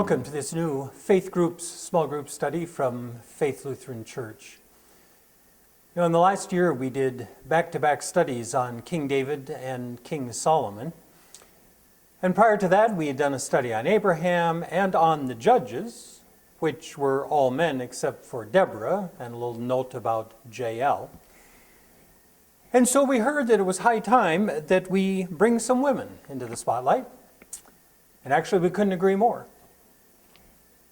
Welcome to this new Faith Groups small group study from Faith Lutheran Church. In the last year we did back-to-back studies on King David and King Solomon. And prior to that we had done a study on Abraham and on the Judges, which were all men except for Deborah, and a little note about Jael. And so we heard that it was high time that we bring some women into the spotlight. And actually we couldn't agree more.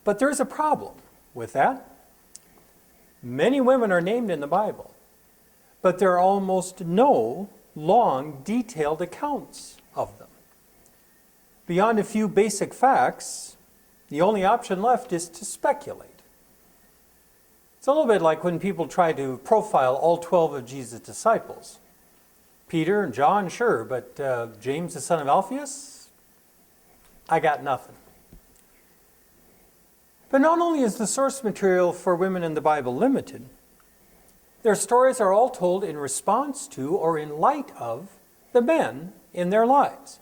But there's a problem with that. Many women are named in the Bible, but there are almost no long, detailed accounts of them. Beyond a few basic facts, the only option left is to speculate. It's a little bit like when people try to profile all 12 of Jesus' disciples. Peter and John, sure, but James the son of Alphaeus? I got nothing. But not only is the source material for women in the Bible limited, their stories are all told in response to or in light of the men in their lives.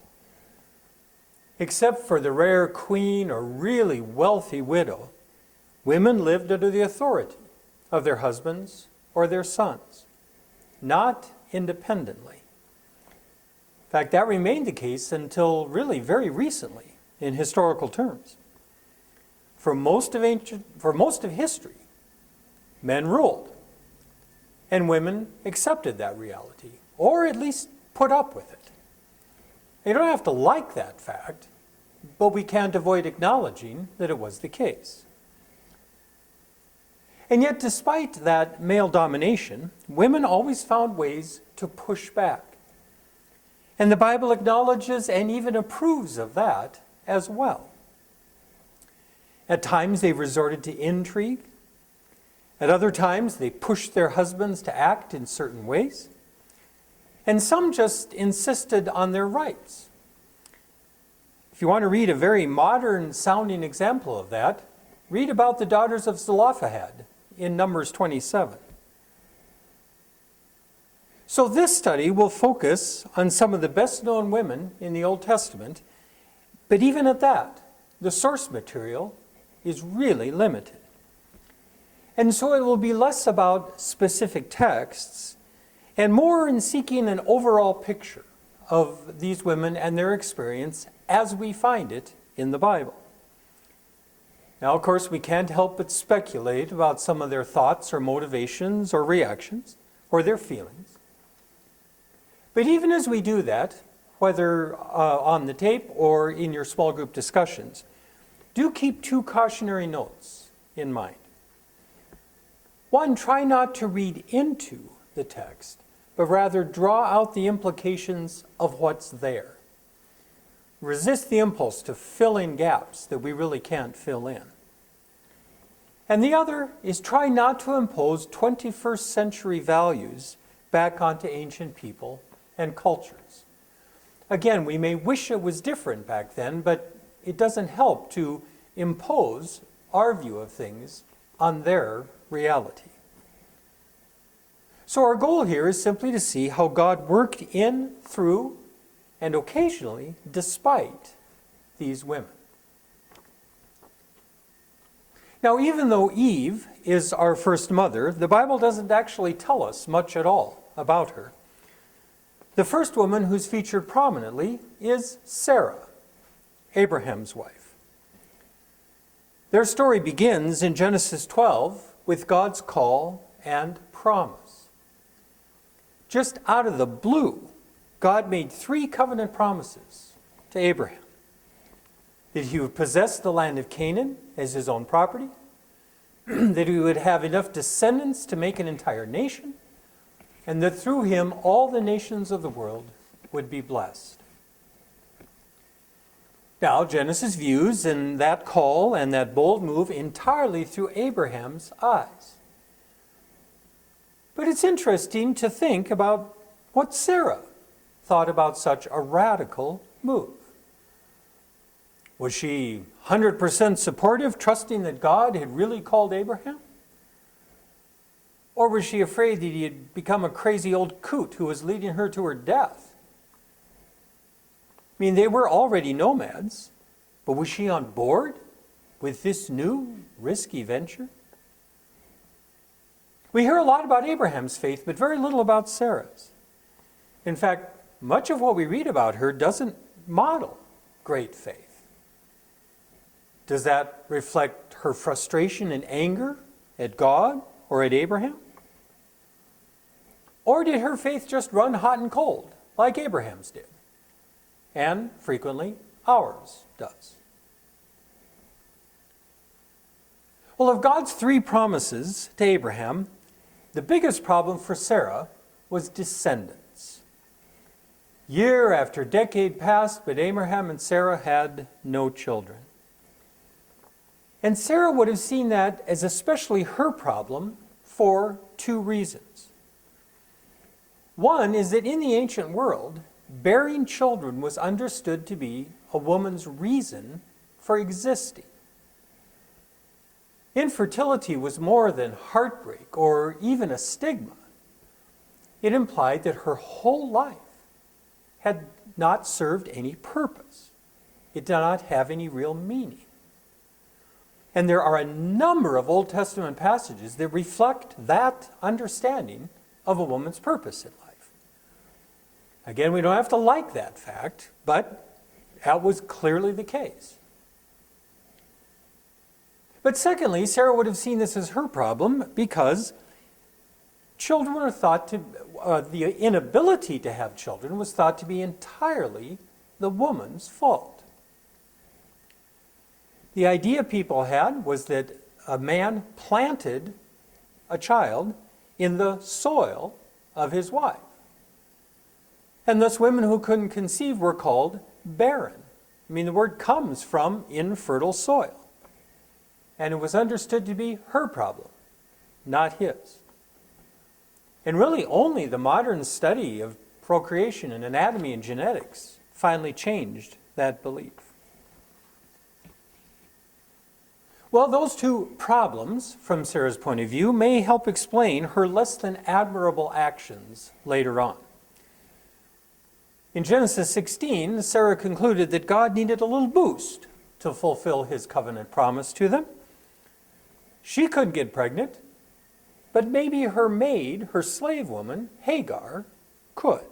Except for the rare queen or really wealthy widow, women lived under the authority of their husbands or their sons, not independently. In fact, that remained the case until really very recently in historical terms. For most of history, men ruled, and women accepted that reality, or at least put up with it. You don't have to like that fact, but we can't avoid acknowledging that it was the case. And yet, despite that male domination, women always found ways to push back. And the Bible acknowledges and even approves of that as well. At times they resorted to intrigue. At other times they pushed their husbands to act in certain ways. And some just insisted on their rights. If you want to read a very modern sounding example of that, read about the daughters of Zelophehad in Numbers 27. So this study will focus on some of the best known women in the Old Testament, but even at that, the source material is really limited. And so it will be less about specific texts and more in seeking an overall picture of these women and their experience as we find it in the Bible. Now, of course, we can't help but speculate about some of their thoughts or motivations or reactions or their feelings. But even as we do that, whether on the tape or in your small group discussions, do keep two cautionary notes in mind. One, try not to read into the text, but rather draw out the implications of what's there. Resist the impulse to fill in gaps that we really can't fill in. And the other is try not to impose 21st century values back onto ancient people and cultures. Again, we may wish it was different back then, but it doesn't help to impose our view of things on their reality. So our goal here is simply to see how God worked in, through, and occasionally despite these women. Now, even though Eve is our first mother, the Bible doesn't actually tell us much at all about her. The first woman who's featured prominently is Sarah, Abraham's wife. Their story begins in Genesis 12 with God's call and promise. Just out of the blue, God made 3 covenant promises to Abraham. That he would possess the land of Canaan as his own property, that he would have enough descendants to make an entire nation, and that through him all the nations of the world would be blessed. Now, Genesis views in that call and that bold move entirely through Abraham's eyes. But it's interesting to think about what Sarah thought about such a radical move. Was she 100% supportive, trusting that God had really called Abraham? Or was she afraid that he had become a crazy old coot who was leading her to her death? I mean, they were already nomads, but was she on board with this new risky venture? We hear a lot about Abraham's faith, but very little about Sarah's. In fact, much of what we read about her doesn't model great faith. Does that reflect her frustration and anger at God or at Abraham? Or did her faith just run hot and cold, like Abraham's did? And frequently, ours does. Well, of God's three promises to Abraham, the biggest problem for Sarah was descendants. Year after decade passed, but Abraham and Sarah had no children. And Sarah would have seen that as especially her problem for two reasons. One is that in the ancient world, bearing children was understood to be a woman's reason for existing. Infertility was more than heartbreak or even a stigma. It implied that her whole life had not served any purpose. It did not have any real meaning. And there are a number of Old Testament passages that reflect that understanding of a woman's purpose in life. Again, we don't have to like that fact, but that was clearly the case. But secondly, Sarah would have seen this as her problem because children are thought to, the inability to have children was thought to be entirely the woman's fault. The idea people had was that a man planted a child in the soil of his wife. And thus women who couldn't conceive were called barren. I mean, the word comes from infertile soil. And it was understood to be her problem, not his. And really only the modern study of procreation and anatomy and genetics finally changed that belief. Well, those two problems, from Sarah's point of view, may help explain her less than admirable actions later on. In Genesis 16, Sarah concluded that God needed a little boost to fulfill his covenant promise to them. She couldn't get pregnant, but maybe her maid, her slave woman, Hagar, could.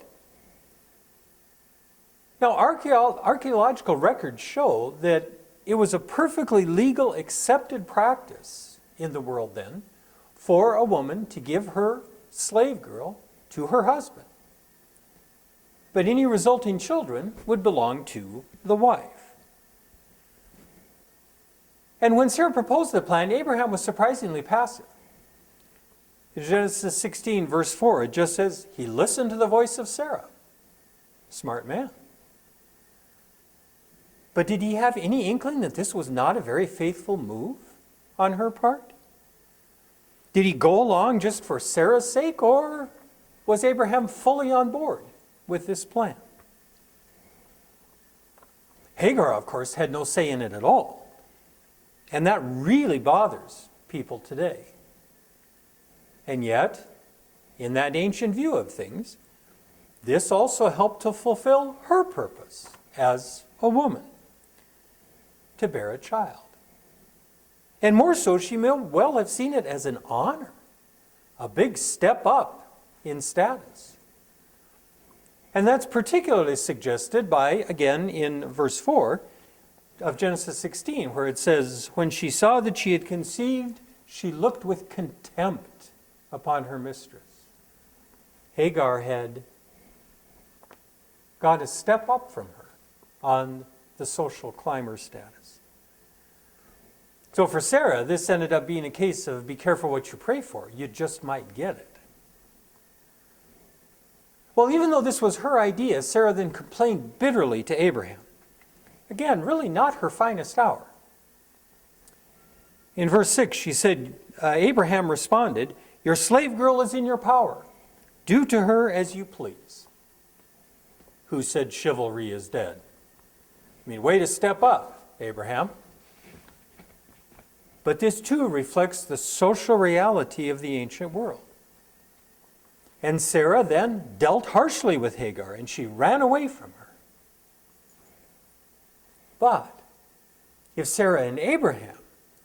Now, archaeological records show that it was a perfectly legal, accepted practice in the world then for a woman to give her slave girl to her husband. But any resulting children would belong to the wife. And when Sarah proposed the plan, Abraham was surprisingly passive. In Genesis 16, verse 4, it just says, he listened to the voice of Sarah. Smart man. But did he have any inkling that this was not a very faithful move on her part? Did he go along just for Sarah's sake, or was Abraham fully on board with this plan? Hagar, of course, had no say in it at all. And that really bothers people today. And yet, in that ancient view of things, this also helped to fulfill her purpose as a woman, to bear a child. And more so, she may well have seen it as an honor, a big step up in status. And that's particularly suggested by, again, in verse 4 of Genesis 16, where it says, when she saw that she had conceived, she looked with contempt upon her mistress. Hagar had got a step up from her on the social climber status. So for Sarah, this ended up being a case of be careful what you pray for. You just might get it. Well, even though this was her idea, Sarah then complained bitterly to Abraham. Again, really not her finest hour. In verse 6, she said, Abraham responded, your slave girl is in your power. Do to her as you please. Who said chivalry is dead? I mean, way to step up, Abraham. But this too reflects the social reality of the ancient world. And Sarah then dealt harshly with Hagar, and she ran away from her. But if Sarah and Abraham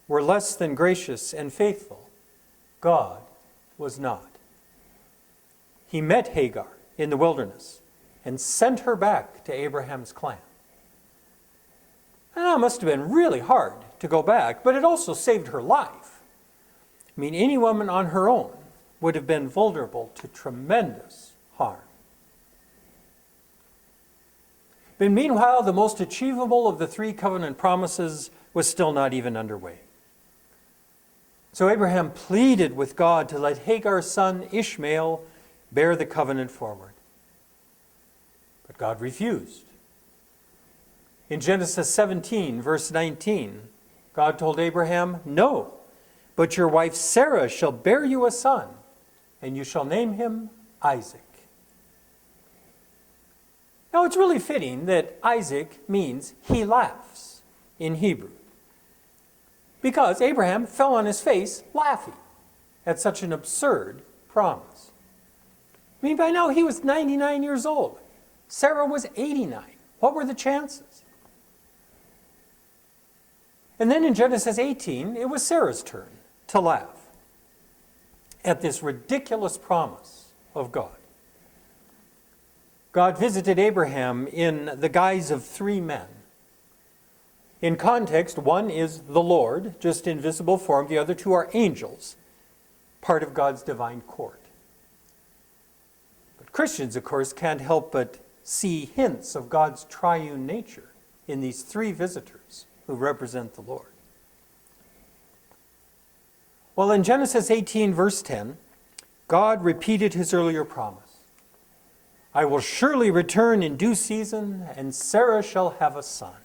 were less than gracious and faithful, God was not. He met Hagar in the wilderness and sent her back to Abraham's clan. And that must have been really hard to go back, but it also saved her life. I mean, any woman on her own would have been vulnerable to tremendous harm. But meanwhile, the most achievable of the three covenant promises was still not even underway. So Abraham pleaded with God to let Hagar's son Ishmael bear the covenant forward. But God refused. In Genesis 17, verse 19, God told Abraham, "No, but your wife Sarah shall bear you a son, and you shall name him Isaac." Now it's really fitting that Isaac means he laughs in Hebrew, because Abraham fell on his face laughing at such an absurd promise. I mean, by now he was 99 years old. Sarah was 89. What were the chances? And then in Genesis 18, it was Sarah's turn to laugh at this ridiculous promise of God. God visited Abraham in the guise of three men. In context, one is the Lord, just in visible form. The other two are angels, part of God's divine court. But Christians, of course, can't help but see hints of God's triune nature in these three visitors who represent the Lord. Well, in Genesis 18, verse 10, God repeated his earlier promise. "I will surely return in due season, and Sarah shall have a son."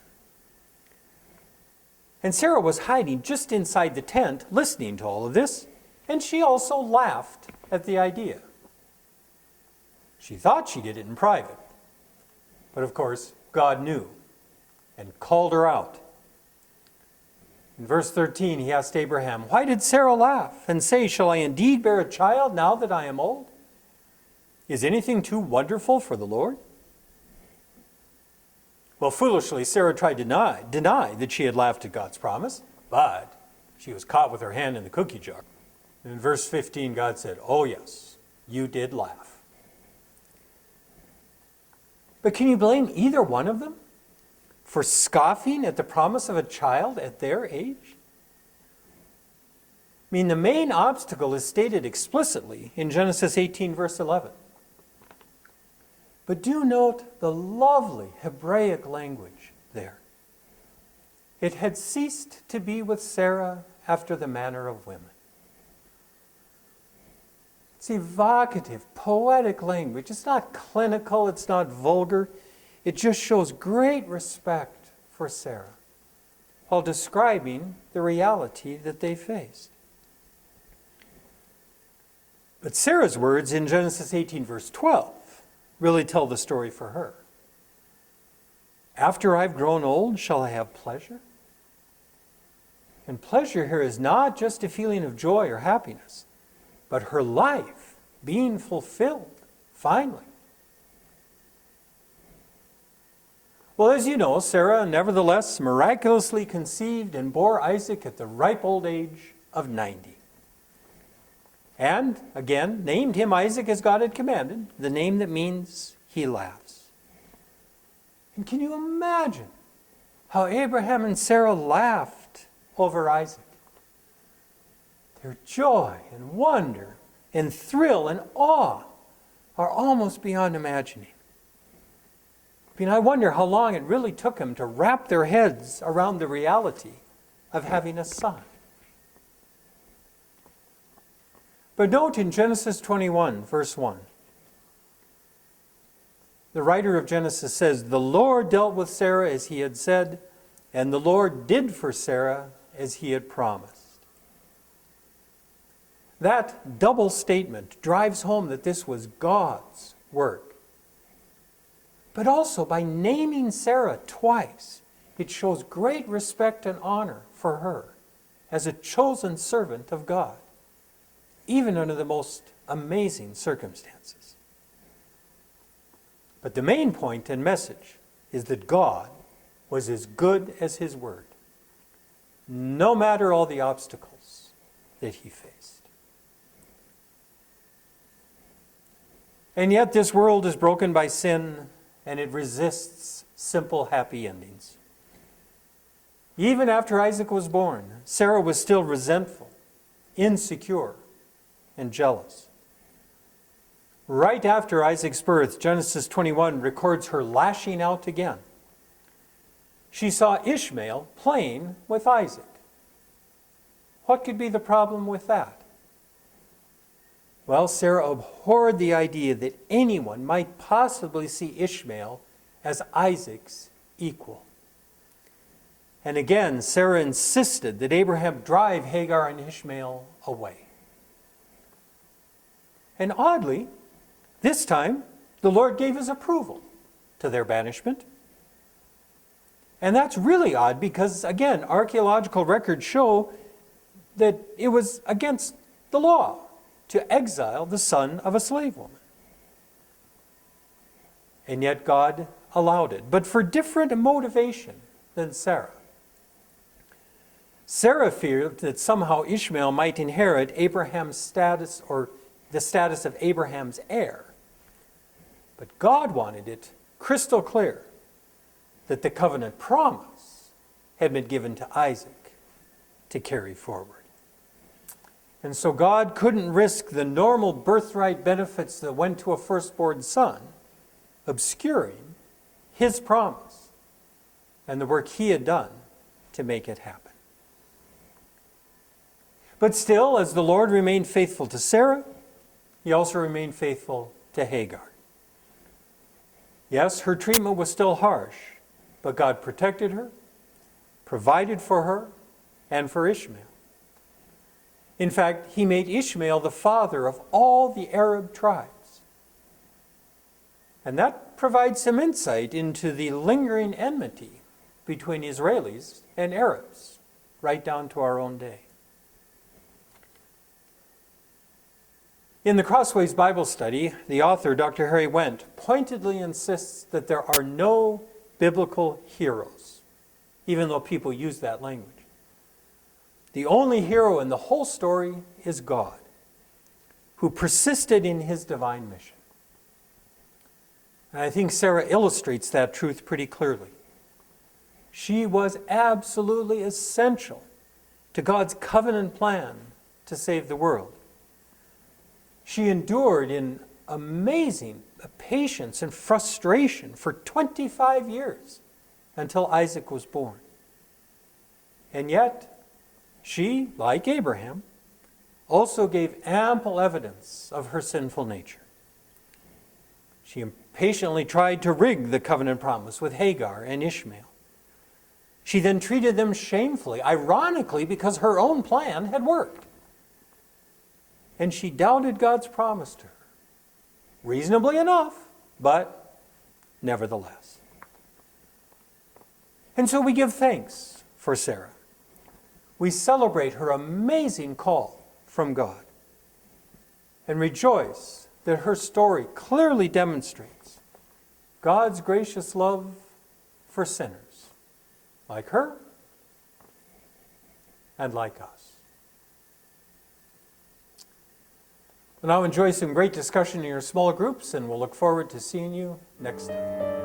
And Sarah was hiding just inside the tent, listening to all of this, and she also laughed at the idea. She thought she did it in private, but of course, God knew and called her out. In verse 13, he asked Abraham, "Why did Sarah laugh and say, 'Shall I indeed bear a child now that I am old?' Is anything too wonderful for the Lord?" Well, foolishly, Sarah tried to deny that she had laughed at God's promise, but she was caught with her hand in the cookie jar. And in verse 15, God said, "Oh yes, you did laugh." But can you blame either one of them for scoffing at the promise of a child at their age? I mean, the main obstacle is stated explicitly in Genesis 18, verse 11. But do note the lovely Hebraic language there. It had ceased to be with Sarah after the manner of women. It's evocative, poetic language. It's not clinical, it's not vulgar. It just shows great respect for Sarah while describing the reality that they faced. But Sarah's words in Genesis 18, verse 12, really tell the story for her. "After I've grown old, shall I have pleasure?" And pleasure here is not just a feeling of joy or happiness, but her life being fulfilled, finally. Well, as you know, Sarah nevertheless miraculously conceived and bore Isaac at the ripe old age of 90. And, again, named him Isaac as God had commanded, the name that means he laughs. And can you imagine how Abraham and Sarah laughed over Isaac? Their joy and wonder and thrill and awe are almost beyond imagining. I mean, I wonder how long it really took them to wrap their heads around the reality of having a son. But note in Genesis 21, verse 1, the writer of Genesis says, "The Lord dealt with Sarah as he had said, and the Lord did for Sarah as he had promised." That double statement drives home that this was God's work. But also, by naming Sarah twice, it shows great respect and honor for her as a chosen servant of God, even under the most amazing circumstances. But the main point and message is that God was as good as his word. no matter all the obstacles that he faced. And yet this world is broken by sin, and it resists simple, happy endings. Even after Isaac was born, Sarah was still resentful, insecure, and jealous. Right after Isaac's birth, Genesis 21 records her lashing out again. She saw Ishmael playing with Isaac. What could be the problem with that? Well, Sarah abhorred the idea that anyone might possibly see Ishmael as Isaac's equal. And again, Sarah insisted that Abraham drive Hagar and Ishmael away. And oddly, this time, the Lord gave his approval to their banishment. And that's really odd because, again, archaeological records show that it was against the law to exile the son of a slave woman. And yet God allowed it, but for different motivation than Sarah. Sarah feared that somehow Ishmael might inherit Abraham's status, or the status of Abraham's heir. But God wanted it crystal clear that the covenant promise had been given to Isaac to carry forward. And so God couldn't risk the normal birthright benefits that went to a firstborn son, obscuring his promise and the work he had done to make it happen. But still, as the Lord remained faithful to Sarah, he also remained faithful to Hagar. Yes, her treatment was still harsh, but God protected her, provided for her, and for Ishmael. In fact, he made Ishmael the father of all the Arab tribes. And that provides some insight into the lingering enmity between Israelis and Arabs, right down to our own day. In the Crossways Bible Study, the author, Dr. Harry Wendt, pointedly insists that there are no biblical heroes, even though people use that language. The only hero in the whole story is God, who persisted in his divine mission. And I think Sarah illustrates that truth pretty clearly. She was absolutely essential to God's covenant plan to save the world. She endured in amazing patience and frustration for 25 years until Isaac was born. And yet, she, like Abraham, also gave ample evidence of her sinful nature. She impatiently tried to rig the covenant promise with Hagar and Ishmael. She then treated them shamefully, ironically, because her own plan had worked. And she doubted God's promise to her. Reasonably enough, but nevertheless. And so we give thanks for Sarah. We celebrate her amazing call from God and rejoice that her story clearly demonstrates God's gracious love for sinners like her and like us. Now enjoy some great discussion in your small groups, and we'll look forward to seeing you next time.